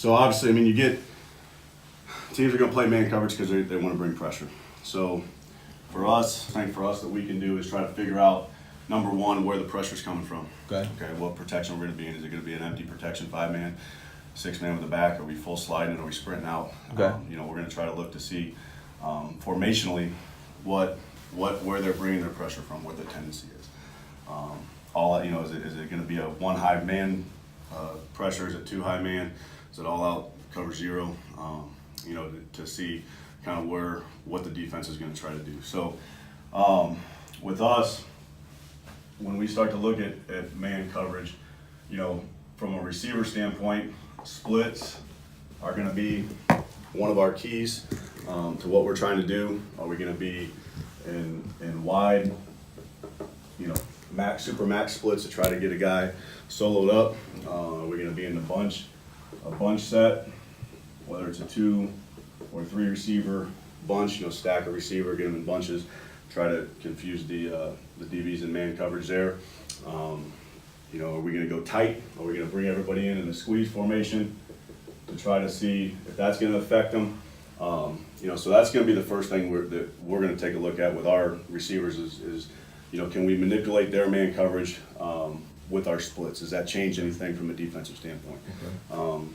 So obviously, I mean, you get teams are going to play man coverage because they want to bring pressure. So for us, the thing for us that we can do is try to figure out, number one, where the pressure's coming from. Okay. Okay, what protection we're going to be in. Is it going to be an empty protection 5-man, 6-man with the back? Are we full sliding? Are we sprinting out? Okay. We're going to try to look to see formationally where they're bringing their pressure from, what the tendency is. Is it going to be a one high man pressure? Is it two high man? Is it all out cover zero? To see kind of what the defense is going to try to do. So with us, when we start to look at man coverage, from a receiver standpoint, splits are going to be one of our keys to what we're trying to do. Are we going to be in wide, super max splits to try to get a guy soloed up? Are we going to be in a bunch set, whether it's a 2 or 3 receiver bunch, stack a receiver, get them in bunches, try to confuse the DBs in man coverage there. Are we going to go tight? Are we going to bring everybody in a squeeze formation to try to see if that's going to affect them? So that's going to be the first thing we're going to take a look at with our receivers is can we manipulate their man coverage with our splits? Does that change anything from a defensive standpoint? Okay.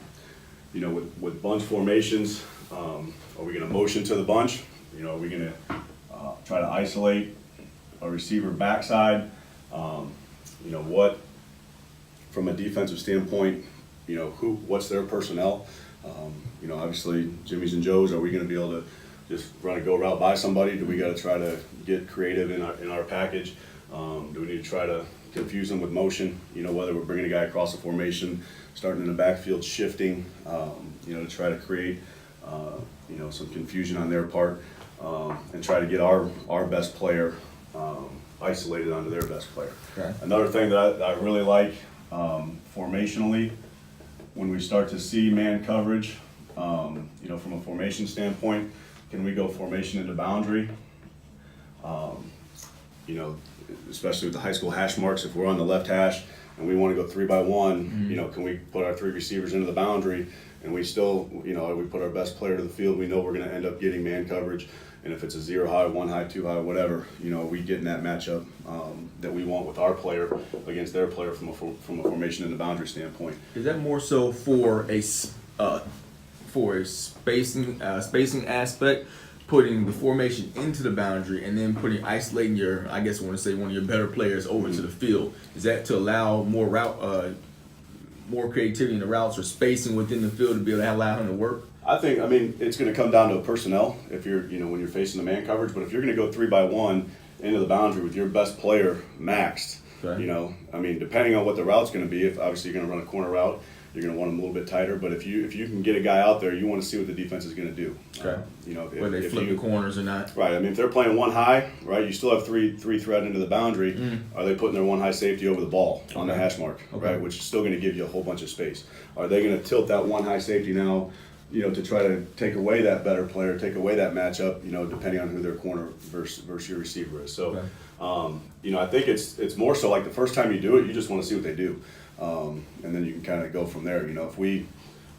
With bunch formations, are we going to motion to the bunch? Are we going to try to isolate a receiver backside? What from a defensive standpoint, what's their personnel? Obviously Jimmy's and Joe's, are we going to be able to just run a go route by somebody? Do we got to try to get creative in our package? Do we need to try to confuse them with motion? Whether we're bringing a guy across the formation, starting in the backfield, shifting, to try to create, some confusion on their part, and try to get our best player isolated onto their best player. Okay. Another thing that I really like formationally, when we start to see man coverage, from a formation standpoint, can we go formation into boundary? Especially with the high school hash marks, if we're on the left hash and we want to go 3 by 1, can we put our 3 receivers into the boundary and we still, we put our best player to the field, we know we're going to end up getting man coverage. And if it's a 0 high, 1 high, 2 high, whatever, we get in that matchup that we want with our player against their player from a formation and the boundary standpoint. Is that more so for a spacing aspect, putting the formation into the boundary and then isolating one of your better players over to the field? Is that to allow more creativity in the routes or spacing within the field to be able to allow him to work? It's going to come down to personnel if you're, when you're facing the man coverage. But if you're going to go 3 by 1 into the boundary with your best player maxed, okay. Depending on what the route's going to be, if obviously you're going to run a corner route, you're going to want them a little bit tighter. But if you can get a guy out there, you want to see what the defense is going to do. Okay. Whether they flip the corners or not. Right. If they're playing 1 high, right, you still have three thread into the boundary. Are they putting their 1 high safety over the ball on the hash mark, right, which is still going to give you a whole bunch of space? Are they going to tilt that 1 high safety now, to try to take away that better player, take away that matchup, depending on who their corner versus your receiver is. So, I think it's more so like the first time you do it, you just want to see what they do, and then you can kind of go from there.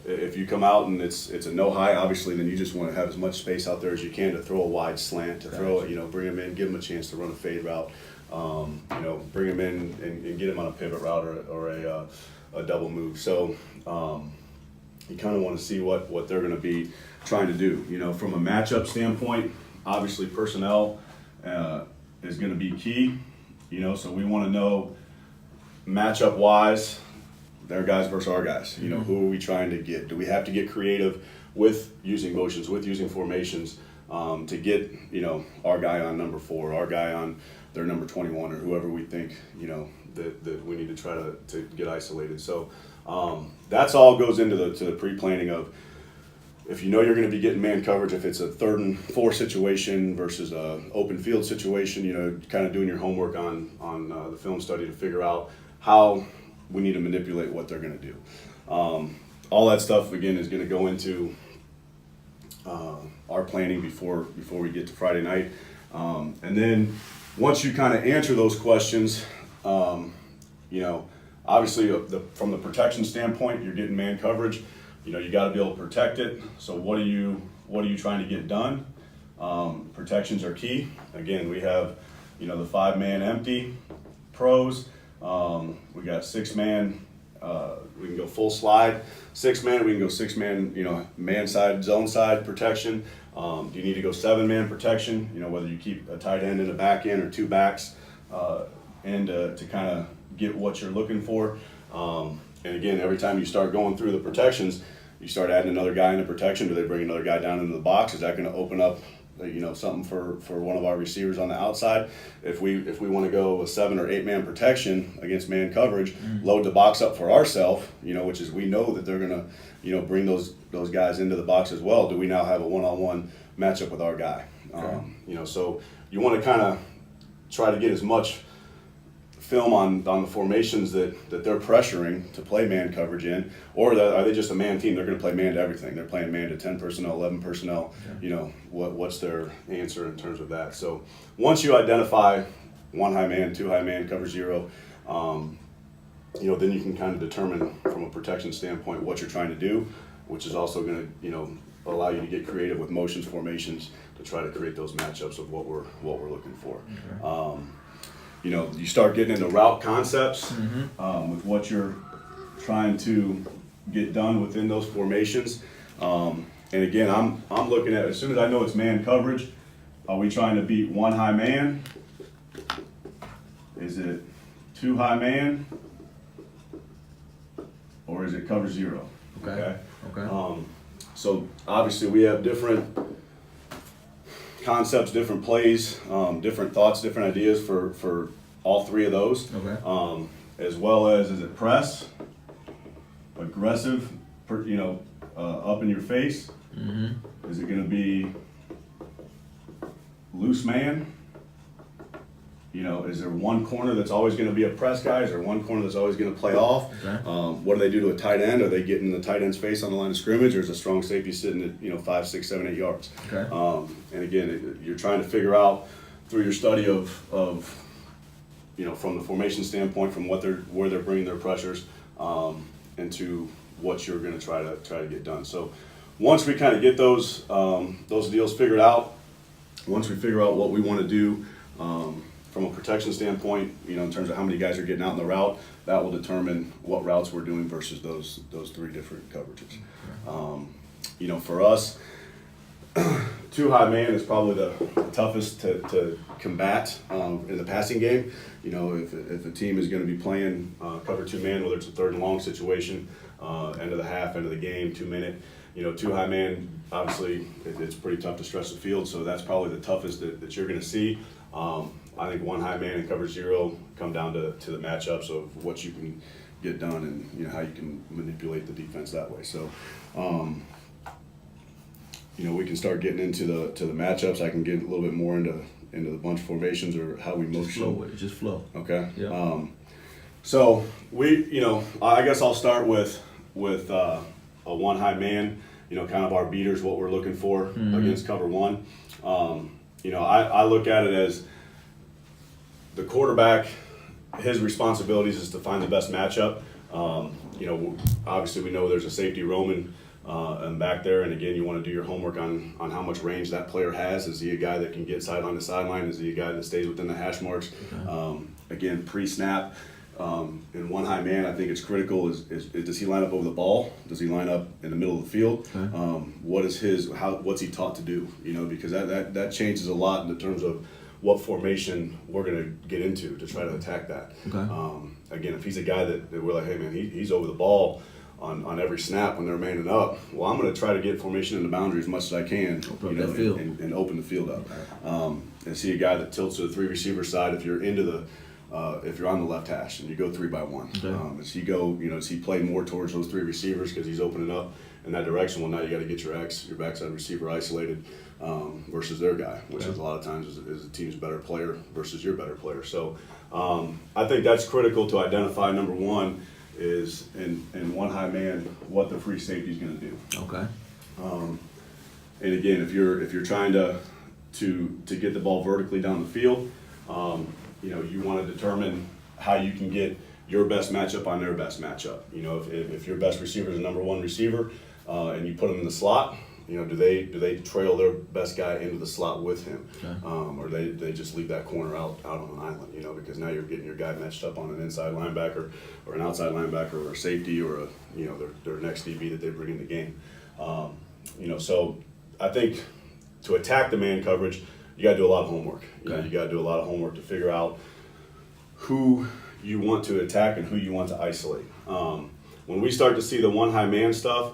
If you come out and it's a no high, obviously, then you just want to have as much space out there as you can to throw a wide slant, to throw bring them in, give them a chance to run a fade route, bring them in and get them on a pivot route or a double move. So. You kind of want to see what they're going to be trying to do. From a matchup standpoint, obviously personnel is going to be key. So we want to know matchup wise, their guys versus our guys. Who are we trying to get? Do we have to get creative with using motions, with using formations to get our guy on number 4, our guy on their number 21, or whoever we think that we need to try to get isolated. So. That's all goes into the pre-planning of if you're going to be getting man coverage, if it's a 3rd and 4 situation versus a open field situation, kind of doing your homework on the film study to figure out how we need to manipulate what they're going to do. All that stuff again is going to go into our planning before we get to Friday night, and then once you kind of answer those questions, Obviously, from the protection standpoint, you're getting man coverage. You got to be able to protect it. So what are you trying to get done? Protections are key. Again, we have, the 5-man empty pros. We got 6-man. We can go full slide. 6-man. We can go 6-man. Man side, zone side protection. Do you need to go 7-man protection? Whether you keep a tight end and a back end or 2 backs, and to kind of get what you're looking for. And again, every time you start going through the protections, you start adding another guy into protection. Do they bring another guy down into the box? Is that going to open up, something for one of our receivers on the outside? If we want to go a 7 or 8-man protection against man coverage, load the box up for ourselves, which is we know that they're going to, bring those guys into the box as well. Do we now have a one-on-one matchup with our guy? Okay. So you want to kind of try to get as much film on the formations that they're pressuring to play man coverage in, or are they just a man team? They're going to play man to everything. They're playing man to 10 personnel, 11 personnel. Okay. What's their answer in terms of that? So once you identify 1 high man, 2 high man, cover 0, then you can kind of determine from a protection standpoint what you're trying to do, which is also going to allow you to get creative with motions, formations to try to create those matchups of what we're looking for. Okay. You start getting into route concepts with what you're trying to get done within those formations. And again, I'm looking at, as soon as I know it's man coverage, are we trying to beat 1 high man? Is it 2 high man? Or is it cover 0? Okay. So obviously we have different concepts, different plays, different thoughts, different ideas for all 3 of those. Okay. As well as, is it press, aggressive, up in your face? Mm-hmm. Is it going to be loose man? Is there one corner that's always going to be a press guy? Is there one corner that's always going to play off? Okay. What do they do to a tight end? Are they getting the tight end's face on the line of scrimmage, or is a strong safety sitting at 5, 6, 7, 8 yards? Okay. And again, you're trying to figure out through your study of from the formation standpoint, from where they're bringing their pressures, into what you're going to try to get done. So once we kind of get those deals figured out, once we figure out what we want to do from a protection standpoint, in terms of how many guys are getting out in the route, that will determine what routes we're doing versus those 3 different coverages. For us, 2 high man is probably the toughest to combat in the passing game. If a team is going to be playing cover 2 man, whether it's a 3rd and long situation, end of the half, end of the game, 2 minute, 2 high man, obviously it's pretty tough to stretch the field. So that's probably the toughest that you're going to see. I think 1 high man and cover 0 come down to the matchups of what you can get done and how you can manipulate the defense that way. So we can start getting into the matchups. I can get a little bit more into the bunch formations or how we motion. Just flow with it. Just flow. Okay. Yeah. So I guess I'll start with a 1 high man. Kind of our beaters, what we're looking for against cover 1. I look at it as the quarterback. His responsibilities is to find the best matchup. Obviously we know there's a safety roaming and back there, and again, you want to do your homework on how much range that player has. Is he a guy that can get sideline to sideline? Is he a guy that stays within the hash marks? Okay. Again, pre-snap, in 1 high man, I think it's critical. Does he line up over the ball? Does he line up in the middle of the field? Okay. What's he taught to do? Because that changes a lot in terms of what formation we're going to get into to try to attack that. Okay. Again, if he's a guy that we're like, hey man, he's over the ball on every snap when they're manning up, well, I'm going to try to get formation in the boundary as much as I can, and open the field up. Okay. And see a guy that tilts to the 3 receiver side if you're if you're on the left hash and you go 3 by 1. Okay. Does he play more towards those 3 receivers because he's opening up in that direction? Well, now you got to get your backside receiver isolated versus their guy, which is a lot of times is the team's better player versus your better player. So I think that's critical to identify. Number 1 is in 1 high man what the free safety is going to do. Okay. And again, if you're trying to get the ball vertically down the field, you want to determine how you can get your best matchup on their best matchup. If your best receiver is the number 1 receiver, and you put them in the slot, do they trail their best guy into the slot with him, or they just leave that corner out on an island, because now you're getting your guy matched up on an inside linebacker or an outside linebacker or a safety or their next DB that they bring in the game. So I think to attack the man coverage, you got to do a lot of homework. You got to do a lot of homework to figure out who you want to attack and who you want to isolate. When we start to see the one high man stuff,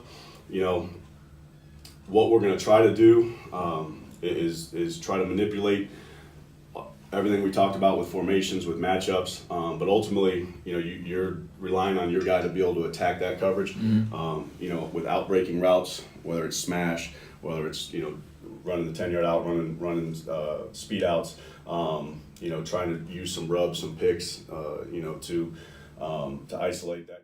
what we're going to try to do is try to manipulate everything we talked about with formations, with matchups, but ultimately, you're relying on your guy to be able to attack that coverage, without breaking routes, whether it's smash, whether it's running the 10-yard out, running speed outs, trying to use some rubs, some picks, to isolate that.